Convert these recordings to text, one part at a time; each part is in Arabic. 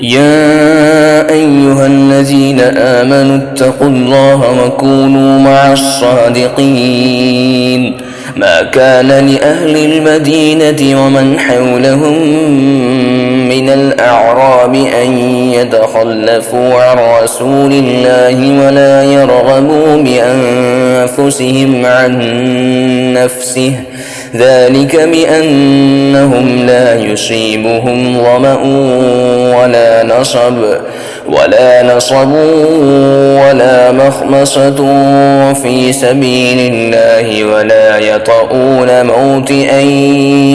يا أيها الذين آمنوا اتقوا الله وكونوا مع الصادقين. ما كان لأهل المدينة ومن حولهم من الأعراب أن يتخلفوا عن رسول الله ولا يرغبوا بأنفسهم عن نفسه، ذلك بأنهم لا يصيبهم ظمأ ولا نصب ولا مخمصة في سبيل الله ولا يطؤون موطئا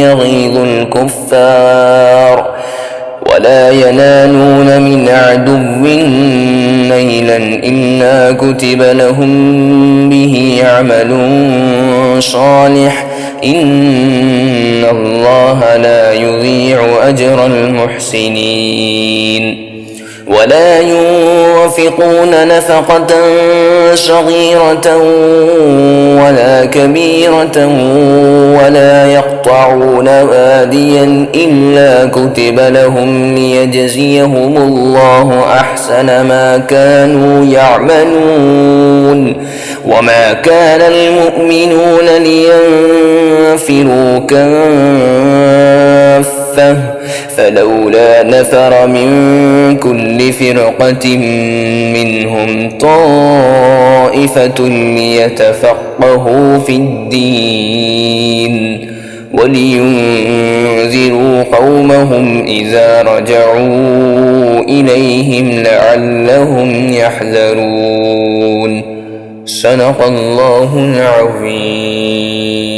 يغيظ الكفار ولا ينالون من عدو نيلا إلا كتب لهم به عمل صالح، إن الله لا يضيع أجر المحسنين. ولا ينفقون نفقة صغيرة ولا كبيرة ولا يقطعون واديا إلا كتب لهم ليجزيهم الله أحسن ما كانوا يعملون. وما كان المؤمنون لينفروا كافة، فلولا نفر من كل فرقة منهم طائفة ليتفقهوا في الدين ولينذروا قومهم إذا رجعوا إليهم لعلهم يحذرون. صدق الله العظيم.